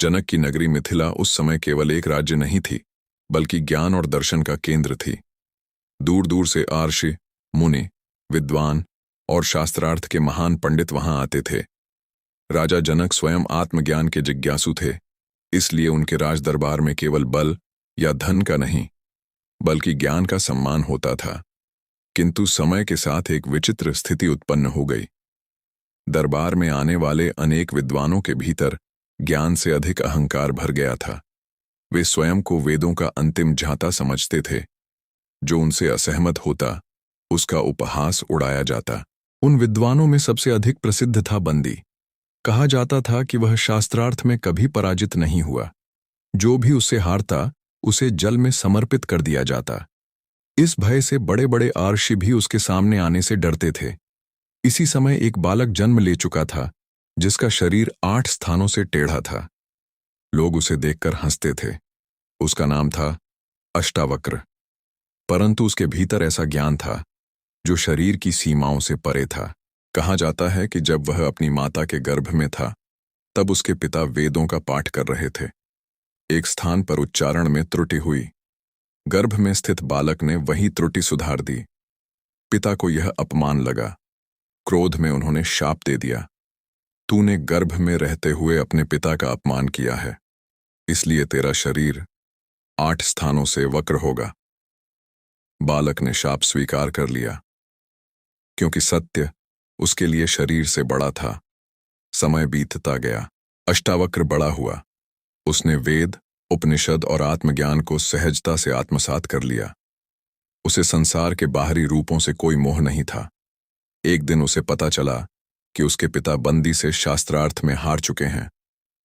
जनक की नगरी मिथिला उस समय केवल एक राज्य नहीं थी, बल्कि ज्ञान और दर्शन का केंद्र थी। दूर दूर से आर्षि, मुनि, विद्वान और शास्त्रार्थ के महान पंडित वहां आते थे। राजा जनक स्वयं आत्मज्ञान के जिज्ञासु थे, इसलिए उनके राज दरबार में केवल बल या धन का नहीं, बल्कि ज्ञान का सम्मान होता था। किंतु समय के साथ एक विचित्र स्थिति उत्पन्न हो गई। दरबार में आने वाले अनेक विद्वानों के भीतर ज्ञान से अधिक अहंकार भर गया था। वे स्वयं को वेदों का अंतिम झाता समझते थे। जो उनसे असहमत होता, उसका उपहास उड़ाया जाता। उन विद्वानों में सबसे अधिक प्रसिद्ध था बंदी। कहा जाता था कि वह शास्त्रार्थ में कभी पराजित नहीं हुआ। जो भी उससे हारता, उसे जल में समर्पित कर दिया जाता। इस भय से बड़े बड़े आर्षि भी उसके सामने आने से डरते थे। इसी समय एक बालक जन्म ले चुका था, जिसका शरीर 8 स्थानों से टेढ़ा था। लोग उसे देखकर हंसते थे। उसका नाम था अष्टावक्र। परंतु उसके भीतर ऐसा ज्ञान था जो शरीर की सीमाओं से परे था। कहा जाता है कि जब वह अपनी माता के गर्भ में था, तब उसके पिता वेदों का पाठ कर रहे थे। एक स्थान पर उच्चारण में त्रुटि हुई। गर्भ में स्थित बालक ने वही त्रुटि सुधार दी। पिता को यह अपमान लगा। क्रोध में उन्होंने शाप दे दिया, तूने गर्भ में रहते हुए अपने पिता का अपमान किया है, इसलिए तेरा शरीर 8 स्थानों से वक्र होगा। बालक ने शाप स्वीकार कर लिया, क्योंकि सत्य उसके लिए शरीर से बड़ा था। समय बीतता गया, अष्टावक्र बड़ा हुआ। उसने वेद, उपनिषद और आत्मज्ञान को सहजता से आत्मसात कर लिया। उसे संसार के बाहरी रूपों से कोई मोह नहीं था। एक दिन उसे पता चला कि उसके पिता बंदी से शास्त्रार्थ में हार चुके हैं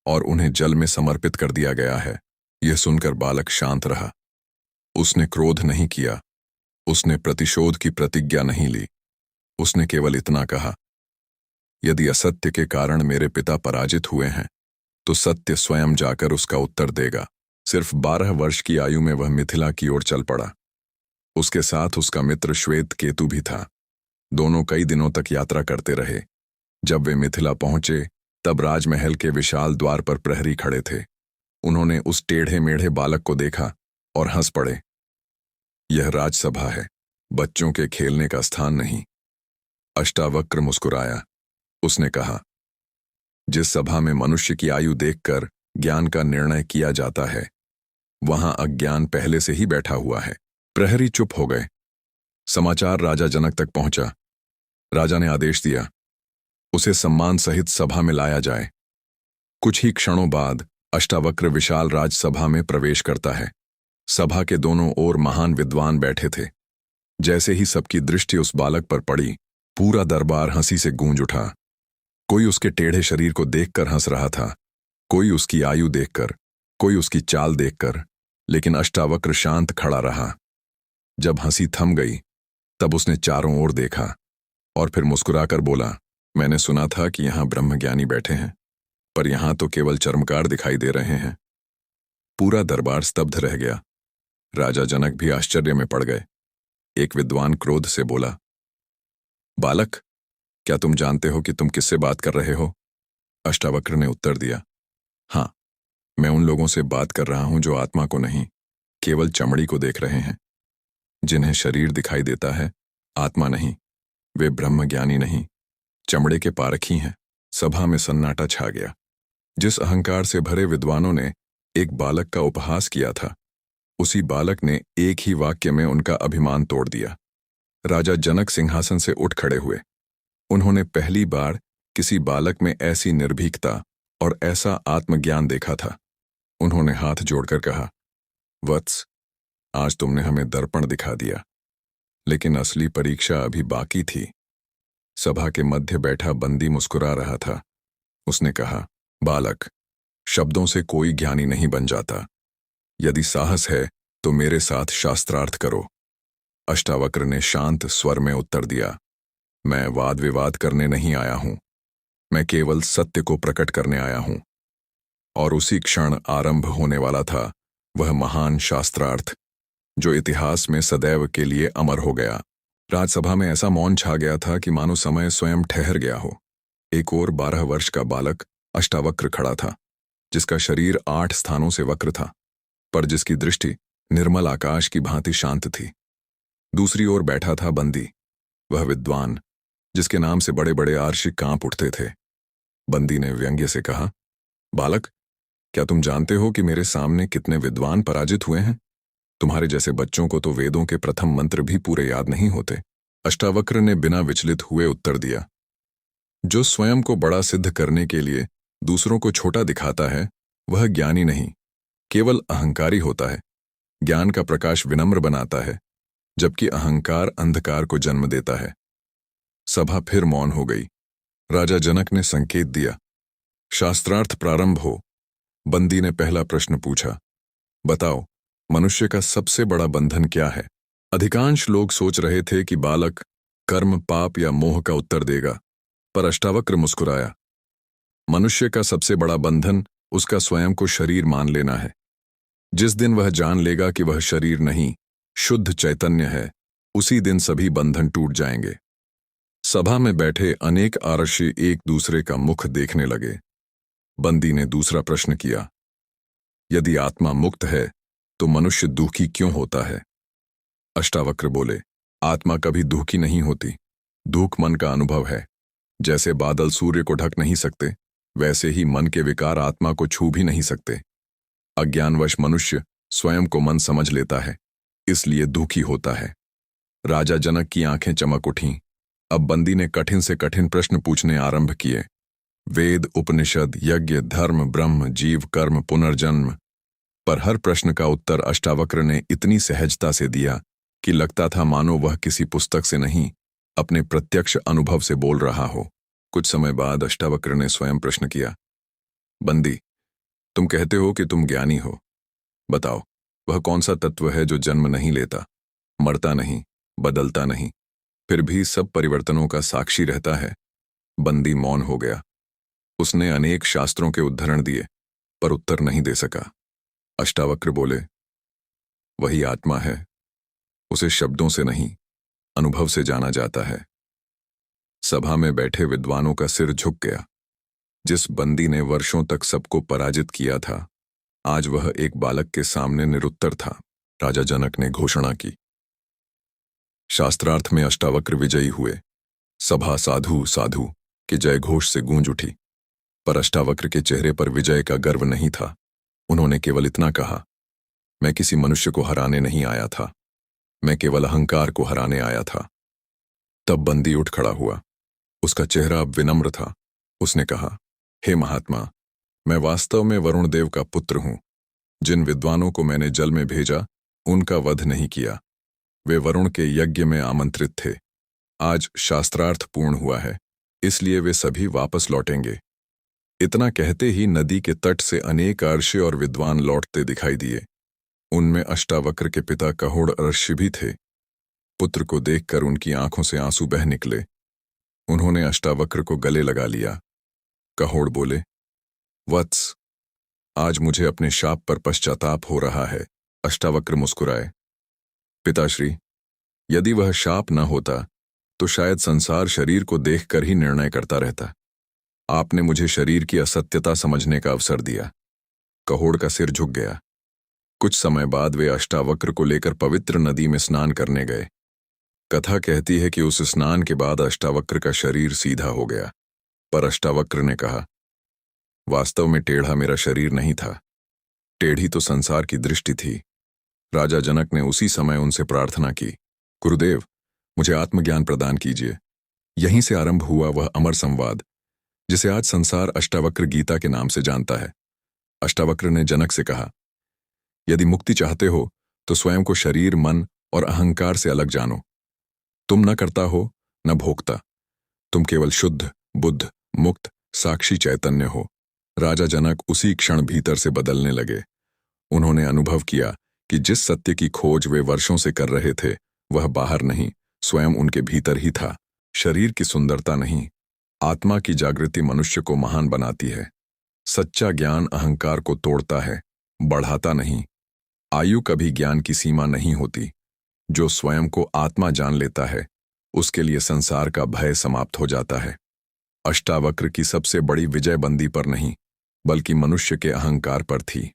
और उन्हें जल में समर्पित कर दिया गया है। यह सुनकर बालक शांत रहा। उसने क्रोध नहीं किया, उसने प्रतिशोध की प्रतिज्ञा नहीं ली। उसने केवल इतना कहा, यदि असत्य के कारण मेरे पिता पराजित हुए हैं, तो सत्य स्वयं जाकर उसका उत्तर देगा। सिर्फ 12 वर्ष की आयु में वह मिथिला की ओर चल पड़ा। उसके साथ उसका मित्र श्वेत केतु भी था। दोनों कई दिनों तक यात्रा करते रहे। जब वे मिथिला पहुंचे, तब राजमहल के विशाल द्वार पर प्रहरी खड़े थे। उन्होंने उस टेढ़े मेढ़े बालक को देखा और हंस पड़े। यह राजसभा है, बच्चों के खेलने का स्थान नहीं। अष्टावक्र मुस्कुराया। उसने कहा, जिस सभा में मनुष्य की आयु देखकर ज्ञान का निर्णय किया जाता है, वहां अज्ञान पहले से ही बैठा हुआ है। प्रहरी चुप हो गए। समाचार राजा जनक तक पहुंचा। राजा ने आदेश दिया, उसे सम्मान सहित सभा में लाया जाए। कुछ ही क्षणों बाद अष्टावक्र विशाल राजसभा में प्रवेश करता है। सभा के दोनों ओर महान विद्वान बैठे थे। जैसे ही सबकी दृष्टि उस बालक पर पड़ी, पूरा दरबार हंसी से गूंज उठा। कोई उसके टेढ़े शरीर को देखकर हंस रहा था, कोई उसकी आयु देखकर, कोई उसकी चाल देखकर, लेकिन अष्टावक्र शांत खड़ा रहा। जब हंसी थम गई, तब उसने चारों ओर देखा और फिर मुस्कुराकर बोला, मैंने सुना था कि यहां ब्रह्मज्ञानी बैठे हैं, पर यहां तो केवल चर्मकार दिखाई दे रहे हैं। पूरा दरबार स्तब्ध रह गया। राजा जनक भी आश्चर्य में पड़ गए। एक विद्वान क्रोध से बोला, बालक, क्या तुम जानते हो कि तुम किससे बात कर रहे हो? अष्टावक्र ने उत्तर दिया, हाँ, मैं उन लोगों से बात कर रहा हूं जो आत्मा को नहीं, केवल चमड़ी को देख रहे हैं। जिन्हें शरीर दिखाई देता है, आत्मा नहीं, वे ब्रह्मज्ञानी नहीं, चमड़े के पारखी हैं। सभा में सन्नाटा छा गया। जिस अहंकार से भरे विद्वानों ने एक बालक का उपहास किया था, उसी बालक ने एक ही वाक्य में उनका अभिमान तोड़ दिया। राजा जनक सिंहासन से उठ खड़े हुए। उन्होंने पहली बार किसी बालक में ऐसी निर्भीकता और ऐसा आत्मज्ञान देखा था। उन्होंने हाथ जोड़कर कहा, वत्स, आज तुमने हमें दर्पण दिखा दिया, लेकिन असली परीक्षा अभी बाकी थी। सभा के मध्य बैठा बंदी मुस्कुरा रहा था। उसने कहा, बालक, शब्दों से कोई ज्ञानी नहीं बन जाता। यदि साहस है तो मेरे साथ शास्त्रार्थ करो। अष्टावक्र ने शांत स्वर में उत्तर दिया, मैं वाद विवाद करने नहीं आया हूं, मैं केवल सत्य को प्रकट करने आया हूं। और उसी क्षण आरंभ होने वाला था वह महान शास्त्रार्थ, जो इतिहास में सदैव के लिए अमर हो गया। राजसभा में ऐसा मौन छा गया था कि मानो समय स्वयं ठहर गया हो। एक और 12 वर्ष का बालक अष्टावक्र खड़ा था। जिसका शरीर 8 स्थानों से वक्र था, पर जिसकी दृष्टि निर्मल आकाश की भांति शांत थी। दूसरी ओर बैठा था बंदी, वह विद्वान जिसके नाम से बड़े बड़े आर्षि कांप उठते थे। बंदी ने व्यंग्य से कहा, बालक, क्या तुम जानते हो कि मेरे सामने कितने विद्वान पराजित हुए हैं? तुम्हारे जैसे बच्चों को तो वेदों के प्रथम मंत्र भी पूरे याद नहीं होते। अष्टावक्र ने बिना विचलित हुए उत्तर दिया, जो स्वयं को बड़ा सिद्ध करने के लिए दूसरों को छोटा दिखाता है, वह ज्ञानी नहीं, केवल अहंकारी होता है। ज्ञान का प्रकाश विनम्र बनाता है, जबकि अहंकार अंधकार को जन्म देता है। सभा फिर मौन हो गई। राजा जनक ने संकेत दिया, शास्त्रार्थ प्रारंभ हो। बंदी ने पहला प्रश्न पूछा, बताओ, मनुष्य का सबसे बड़ा बंधन क्या है? अधिकांश लोग सोच रहे थे कि बालक कर्म, पाप या मोह का उत्तर देगा, पर अष्टावक्र मुस्कुराया। मनुष्य का सबसे बड़ा बंधन उसका स्वयं को शरीर मान लेना है। जिस दिन वह जान लेगा कि वह शरीर नहीं, शुद्ध चैतन्य है, उसी दिन सभी बंधन टूट जाएंगे। सभा में बैठे अनेक आर्षि एक दूसरे का मुख देखने लगे। बंदी ने दूसरा प्रश्न किया, यदि आत्मा मुक्त है तो मनुष्य दुखी क्यों होता है? अष्टावक्र बोले, आत्मा कभी दुखी नहीं होती। दुख मन का अनुभव है। जैसे बादल सूर्य को ढक नहीं सकते, वैसे ही मन के विकार आत्मा को छू भी नहीं सकते। अज्ञानवश मनुष्य स्वयं को मन समझ लेता है, इसलिए दुखी होता है। राजा जनक की आंखें चमक उठीं। अब बंदी ने कठिन से कठिन प्रश्न पूछने आरंभ किए। वेद, उपनिषद, यज्ञ, धर्म, ब्रह्म, जीव, कर्म, पुनर्जन्म, पर हर प्रश्न का उत्तर अष्टावक्र ने इतनी सहजता से दिया कि लगता था मानो वह किसी पुस्तक से नहीं, अपने प्रत्यक्ष अनुभव से बोल रहा हो। कुछ समय बाद अष्टावक्र ने स्वयं प्रश्न किया, बंदी, तुम कहते हो कि तुम ज्ञानी हो। बताओ, वह कौन सा तत्व है जो जन्म नहीं लेता, मरता नहीं, बदलता नहीं, फिर भी सब परिवर्तनों का साक्षी रहता है? बंदी मौन हो गया। उसने अनेक शास्त्रों के उद्धरण दिए, पर उत्तर नहीं दे सका। अष्टावक्र बोले, वही आत्मा है। उसे शब्दों से नहीं, अनुभव से जाना जाता है। सभा में बैठे विद्वानों का सिर झुक गया। जिस बंदी ने वर्षों तक सबको पराजित किया था, आज वह एक बालक के सामने निरुत्तर था। राजा जनक ने घोषणा की, शास्त्रार्थ में अष्टावक्र विजयी हुए। सभा साधु साधु के जय घोष से गूंज उठी, पर अष्टावक्र के चेहरे पर विजय का गर्व नहीं था। उन्होंने केवल इतना कहा, मैं किसी मनुष्य को हराने नहीं आया था, मैं केवल अहंकार को हराने आया था। तब बंदी उठ खड़ा हुआ। उसका चेहरा अब विनम्र था। उसने कहा, हे महात्मा, मैं वास्तव में वरुण देव का पुत्र हूं। जिन विद्वानों को मैंने जल में भेजा, उनका वध नहीं किया। वे वरुण के यज्ञ में आमंत्रित थे। आज शास्त्रार्थ पूर्ण हुआ है, इसलिए वे सभी वापस लौटेंगे। इतना कहते ही नदी के तट से अनेक अर्षि और विद्वान लौटते दिखाई दिए। उनमें अष्टावक्र के पिता कहोड़ अर्षि भी थे। पुत्र को देखकर उनकी आंखों से आंसू बह निकले। उन्होंने अष्टावक्र को गले लगा लिया। कहोड़ बोले, वत्स, आज मुझे अपने शाप पर पश्चाताप हो रहा है। अष्टावक्र मुस्कुराए, पिताश्री, यदि वह शाप न होता तो शायद संसार शरीर को देखकर ही निर्णय करता रहता। आपने मुझे शरीर की असत्यता समझने का अवसर दिया। कहोड़ का सिर झुक गया। कुछ समय बाद वे अष्टावक्र को लेकर पवित्र नदी में स्नान करने गए। कथा कहती है कि उस स्नान के बाद अष्टावक्र का शरीर सीधा हो गया, पर अष्टावक्र ने कहा, वास्तव में टेढ़ा मेरा शरीर नहीं था, टेढ़ी तो संसार की दृष्टि थी। राजा जनक ने उसी समय उनसे प्रार्थना की, गुरुदेव, मुझे आत्मज्ञान प्रदान कीजिए। यहीं से आरंभ हुआ वह अमर संवाद जिसे आज संसार अष्टावक्र गीता के नाम से जानता है। अष्टावक्र ने जनक से कहा, यदि मुक्ति चाहते हो तो स्वयं को शरीर, मन और अहंकार से अलग जानो। तुम न करता हो, न भोगता। तुम केवल शुद्ध, बुद्ध, मुक्त, साक्षी चैतन्य हो। राजा जनक उसी क्षण भीतर से बदलने लगे। उन्होंने अनुभव किया कि जिस सत्य की खोज वे वर्षों से कर रहे थे, वह बाहर नहीं, स्वयं उनके भीतर ही था। शरीर की सुंदरता नहीं, आत्मा की जागृति मनुष्य को महान बनाती है। सच्चा ज्ञान अहंकार को तोड़ता है, बढ़ाता नहीं। आयु कभी ज्ञान की सीमा नहीं होती। जो स्वयं को आत्मा जान लेता है, उसके लिए संसार का भय समाप्त हो जाता है। अष्टावक्र की सबसे बड़ी विजय बंदी पर नहीं, बल्कि मनुष्य के अहंकार पर थी।